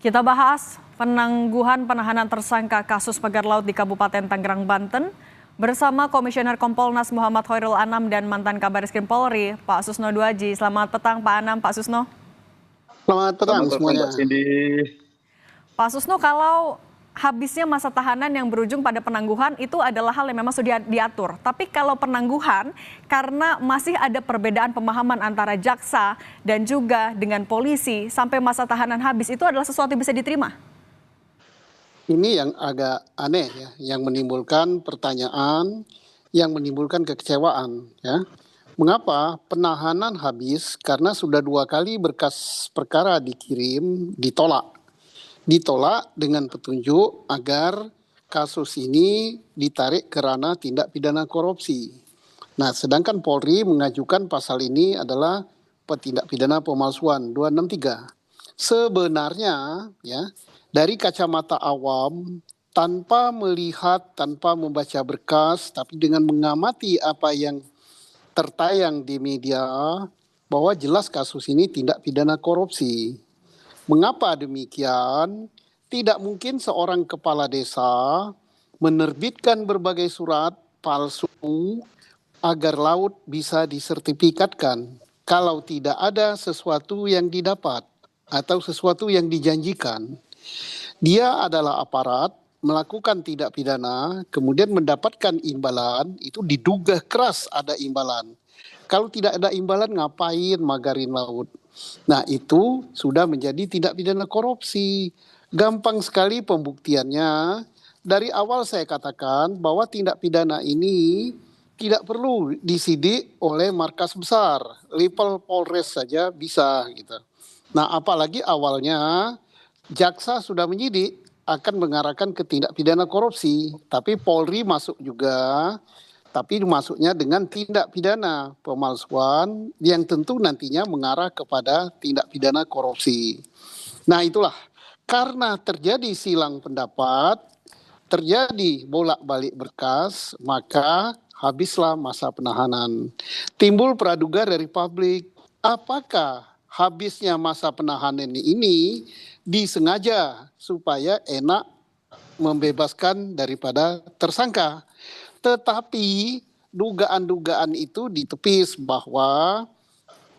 Kita bahas penangguhan penahanan tersangka kasus pagar laut di Kabupaten Tangerang, Banten bersama Komisioner Kompolnas Muhammad Khoirul Anam dan mantan Kabariskim Polri, Pak Susno Duaji. Selamat petang Pak Anam, Pak Susno. Selamat petang semuanya. Mbak Cindy. Pak Susno, kalau habisnya masa tahanan yang berujung pada penangguhan itu adalah hal yang memang sudah diatur. Tapi kalau penangguhan, karena masih ada perbedaan pemahaman antara jaksa dan juga dengan polisi sampai masa tahanan habis, itu adalah sesuatu yang bisa diterima? Ini yang agak aneh ya, yang menimbulkan pertanyaan, yang menimbulkan kekecewaan ya. Mengapa penahanan habis? Karena sudah 2 kali berkas perkara dikirim, ditolak dengan petunjuk agar kasus ini ditarik ke ranah tindak pidana korupsi. Nah, sedangkan Polri mengajukan pasal ini adalah tindak pidana pemalsuan 263. Sebenarnya ya, dari kacamata awam, tanpa melihat, tanpa membaca berkas, tapi dengan mengamati apa yang tertayang di media, bahwa jelas kasus ini tindak pidana korupsi. Mengapa demikian? Tidak mungkin seorang kepala desa menerbitkan berbagai surat palsu agar laut bisa disertifikatkan kalau tidak ada sesuatu yang didapat atau sesuatu yang dijanjikan. Dia adalah aparat melakukan tindak pidana, kemudian mendapatkan imbalan, itu diduga keras ada imbalan. Kalau tidak ada imbalan, ngapain magarin laut? Nah, itu sudah menjadi tindak pidana korupsi. Gampang sekali pembuktiannya. Dari awal saya katakan bahwa tindak pidana ini tidak perlu disidik oleh markas besar. Level Polres saja bisa gitu. Nah, apalagi awalnya jaksa sudah menyidik akan mengarahkan ke tindak pidana korupsi, tapi Polri masuk juga, tapi masuknya dengan tindak pidana pemalsuan yang tentu nantinya mengarah kepada tindak pidana korupsi. Nah, itulah karena terjadi silang pendapat, terjadi bolak-balik berkas, maka habislah masa penahanan. Timbul praduga dari publik, apakah habisnya masa penahanan ini disengaja supaya enak membebaskan daripada tersangka. Tetapi dugaan-dugaan itu ditepis bahwa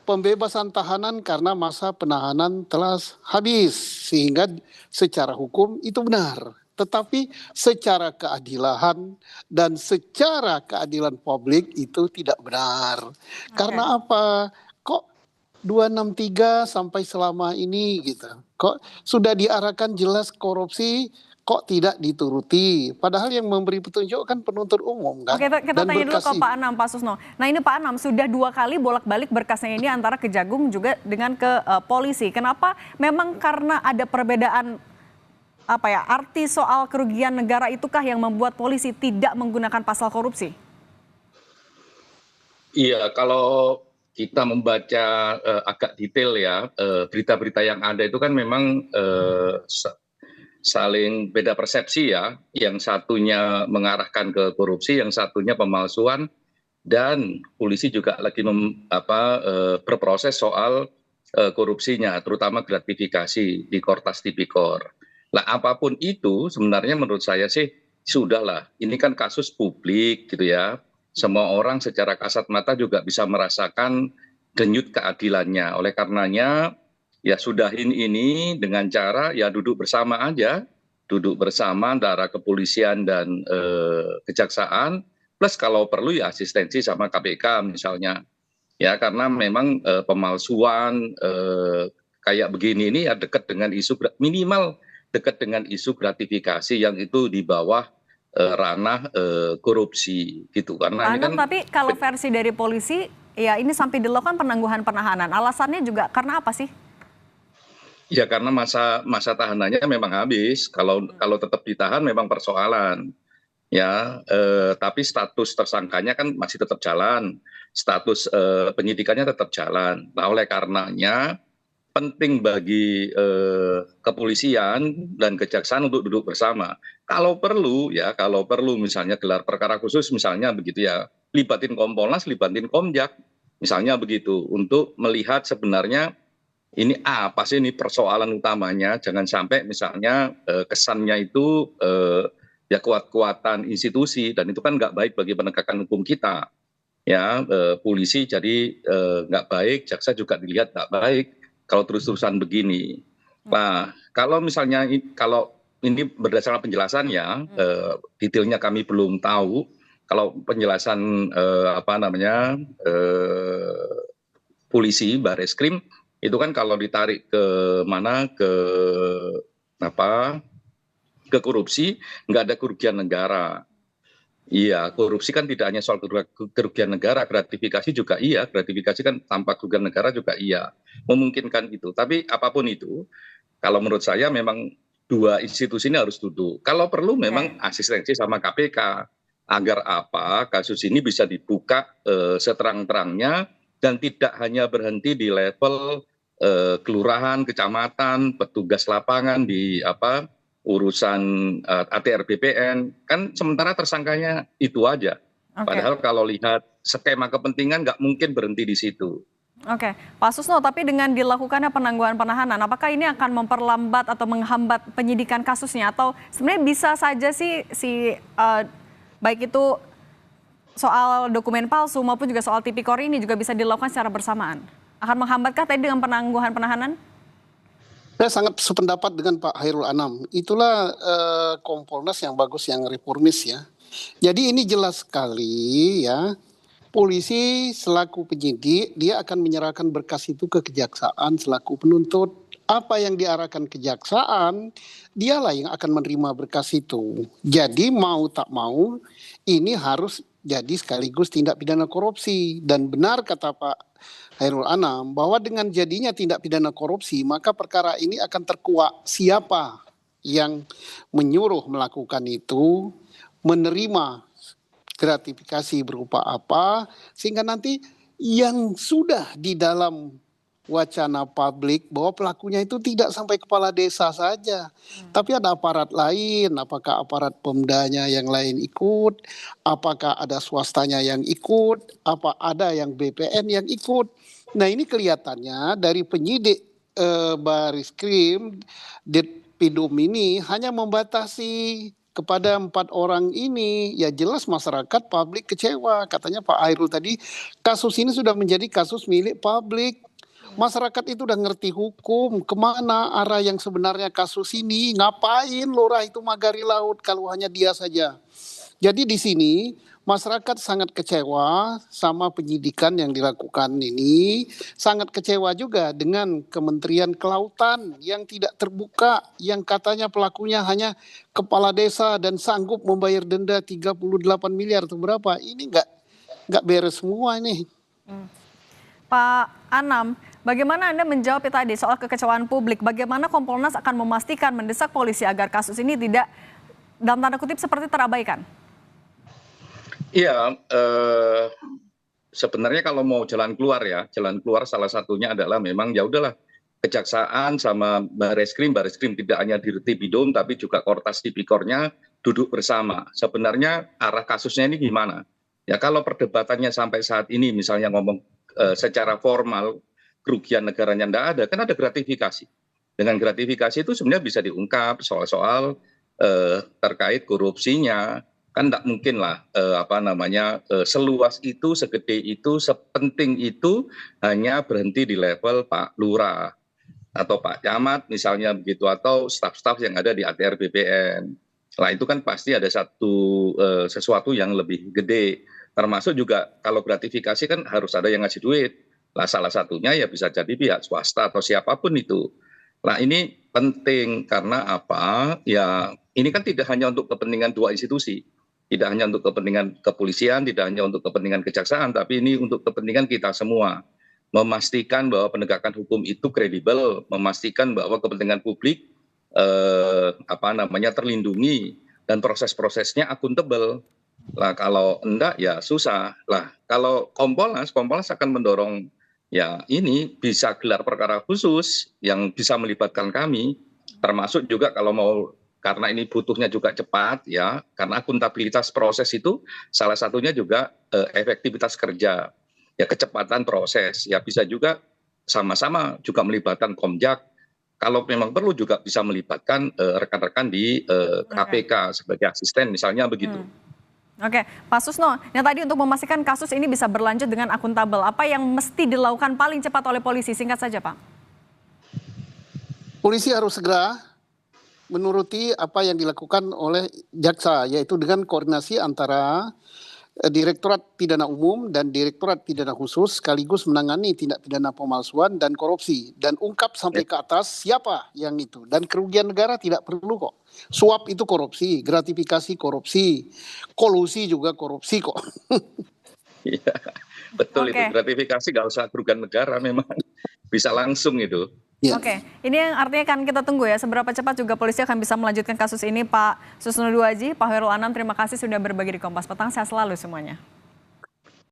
pembebasan tahanan karena masa penahanan telah habis, sehingga secara hukum itu benar. Tetapi secara keadilan dan secara keadilan publik itu tidak benar. Karena apa? Kok 263 sampai selama ini gitu. Kok sudah diarahkan jelas korupsi, kok tidak dituruti? Padahal yang memberi petunjuk kan penuntut umum kan. Oke, kita tanya dulu ke Pak Anam, Pak Susno. Nah, ini Pak Anam sudah 2 kali bolak-balik berkasnya ini antara Kejagung juga dengan ke polisi. Kenapa? Memang karena ada perbedaan arti soal kerugian negara itukah yang membuat polisi tidak menggunakan pasal korupsi? Iya, kalau kita membaca agak detail ya, berita-berita yang ada itu kan memang saling beda persepsi ya. Yang satunya mengarahkan ke korupsi, yang satunya pemalsuan, dan polisi juga lagi berproses soal korupsinya, terutama gratifikasi di Kortas Tipikor. Nah, apapun itu sebenarnya menurut saya sih sudahlah. Ini kan kasus publik gitu ya. Semua orang secara kasat mata juga bisa merasakan denyut keadilannya. Oleh karenanya ya sudahin ini dengan cara ya duduk bersama aja. Duduk bersama antara kepolisian dan kejaksaan. Plus kalau perlu ya asistensi sama KPK misalnya. Ya karena memang pemalsuan kayak begini ini ya dekat dengan isu minimal dekat dengan isu gratifikasi yang itu di bawah ranah korupsi gitu. Karena ini kan, tapi kalau versi dari polisi ya ini sampai dilakukan penangguhan penahanan. Alasannya juga karena apa sih? Ya karena masa tahanannya memang habis. Kalau tetap ditahan memang persoalan. Ya, tapi status tersangkanya kan masih tetap jalan. Status penyidikannya tetap jalan. Nah, oleh karenanya penting bagi kepolisian dan kejaksaan untuk duduk bersama. Kalau perlu misalnya gelar perkara khusus misalnya begitu ya, libatin Kompolnas, libatin Komjak, misalnya begitu, untuk melihat sebenarnya ini apa sih ini persoalan utamanya, jangan sampai misalnya kesannya itu ya kuat-kuatan institusi, dan itu kan nggak baik bagi penegakan hukum kita. Ya, polisi jadi nggak baik, jaksa juga dilihat nggak baik kalau terus-terusan begini. Nah, kalau misalnya kalau ini berdasarkan penjelasan ya, detailnya kami belum tahu. Kalau penjelasan apa namanya polisi, Bareskrim, itu kan kalau ditarik ke mana ke apa ke korupsi, nggak ada kerugian negara. Iya, korupsi kan tidak hanya soal kerugian negara, gratifikasi juga iya, gratifikasi kan tanpa kerugian negara juga iya, memungkinkan itu. Tapi apapun itu, kalau menurut saya memang dua institusi ini harus duduk. Kalau perlu memang asistensi sama KPK, agar apa kasus ini bisa dibuka seterang-terangnya dan tidak hanya berhenti di level kelurahan, kecamatan, petugas lapangan di apa urusan ATR BPN, kan sementara tersangkanya itu aja. Padahal kalau lihat skema kepentingan nggak mungkin berhenti di situ. Oke, Pak Susno, tapi dengan dilakukannya penangguhan penahanan, apakah ini akan memperlambat atau menghambat penyidikan kasusnya? Atau sebenarnya bisa saja sih baik itu soal dokumen palsu maupun juga soal tipikor ini juga bisa dilakukan secara bersamaan? Akan menghambatkah tadi dengan penangguhan penahanan? Saya sangat sependapat dengan Pak Hairul Anam. Itulah Kompolnas yang bagus, yang reformis ya. Jadi ini jelas sekali ya. Polisi selaku penyidik, dia akan menyerahkan berkas itu ke kejaksaan selaku penuntut. Apa yang diarahkan kejaksaan, dialah yang akan menerima berkas itu. Jadi mau tak mau, ini harus jadi sekaligus tindak pidana korupsi. Dan benar kata Pak Hairul Anam, bahwa dengan jadinya tindak pidana korupsi, maka perkara ini akan terkuak siapa yang menyuruh melakukan itu, menerima gratifikasi berupa apa, sehingga nanti yang sudah di dalam wacana publik bahwa pelakunya itu tidak sampai kepala desa saja, tapi ada aparat lain, apakah aparat Pemdanya yang lain ikut, apakah ada swastanya yang ikut, apa ada yang BPN yang ikut. Nah ini kelihatannya dari penyidik Bareskrim, Ditpidum ini hanya membatasi kepada 4 orang ini. Ya jelas masyarakat publik kecewa. Katanya Pak Hairul tadi, kasus ini sudah menjadi kasus milik publik. Masyarakat itu udah ngerti hukum, kemana arah yang sebenarnya kasus ini, ngapain lurah itu magari laut kalau hanya dia saja. Jadi di sini masyarakat sangat kecewa sama penyidikan yang dilakukan ini, sangat kecewa juga dengan Kementerian Kelautan yang tidak terbuka, yang katanya pelakunya hanya kepala desa dan sanggup membayar denda 38 miliar atau berapa. Ini nggak beres semua ini. Pak Anam, bagaimana Anda menjawab tadi soal kekecewaan publik? Bagaimana Kompolnas akan memastikan mendesak polisi agar kasus ini tidak dalam tanda kutip seperti terabaikan? Iya, sebenarnya kalau mau jalan keluar ya, jalan keluar salah satunya adalah memang ya udahlah kejaksaan sama Bareskrim tidak hanya di Ditpidum tapi juga Kortas Tipikornya duduk bersama. Sebenarnya arah kasusnya ini gimana? Ya kalau perdebatannya sampai saat ini misalnya ngomong secara formal kerugian negaranya tidak ada, kan ada gratifikasi. Dengan gratifikasi itu sebenarnya bisa diungkap soal-soal terkait korupsinya. Kan tidak mungkin lah seluas itu, segede itu, sepenting itu hanya berhenti di level Pak Lurah atau Pak Camat misalnya begitu, atau staf-staf yang ada di ATR BPN. Nah itu kan pasti ada sesuatu yang lebih gede, termasuk juga kalau gratifikasi kan harus ada yang ngasih duit. Nah salah satunya ya bisa jadi pihak swasta atau siapapun itu. Nah ini penting karena apa? Ya ini kan tidak hanya untuk kepentingan dua institusi. Tidak hanya untuk kepentingan kepolisian, tidak hanya untuk kepentingan kejaksaan, tapi ini untuk kepentingan kita semua. Memastikan bahwa penegakan hukum itu kredibel, memastikan bahwa kepentingan publik terlindungi dan proses-prosesnya akuntabel. Lah kalau enggak ya susah. Lah kalau Kompolnas akan mendorong ya ini bisa gelar perkara khusus yang bisa melibatkan kami, termasuk juga kalau mau, karena ini butuhnya juga cepat ya, karena akuntabilitas proses itu salah satunya juga efektivitas kerja, ya kecepatan proses, ya bisa juga sama-sama juga melibatkan Komjak. Kalau memang perlu juga bisa melibatkan rekan-rekan di KPK sebagai asisten misalnya begitu. Oke, Pak Susno, yang tadi untuk memastikan kasus ini bisa berlanjut dengan akuntabel, apa yang mesti dilakukan paling cepat oleh polisi? Singkat saja, Pak. Polisi harus segera menuruti apa yang dilakukan oleh jaksa, yaitu dengan koordinasi antara Direktorat Pidana Umum dan Direktorat Pidana Khusus sekaligus menangani tindak pidana pemalsuan dan korupsi dan ungkap sampai ke atas siapa yang itu, dan kerugian negara tidak perlu kok. Suap itu korupsi, gratifikasi korupsi, kolusi juga korupsi kok. Iya, betul itu. Gratifikasi nggak usah kerugian negara, memang bisa langsung itu. Ya. Oke, ini yang artinya kan kita tunggu ya, seberapa cepat juga polisi akan bisa melanjutkan kasus ini. Pak Susno Duaji, Pak Hoirul Anam, terima kasih sudah berbagi di Kompas Petang. Sehat selalu semuanya.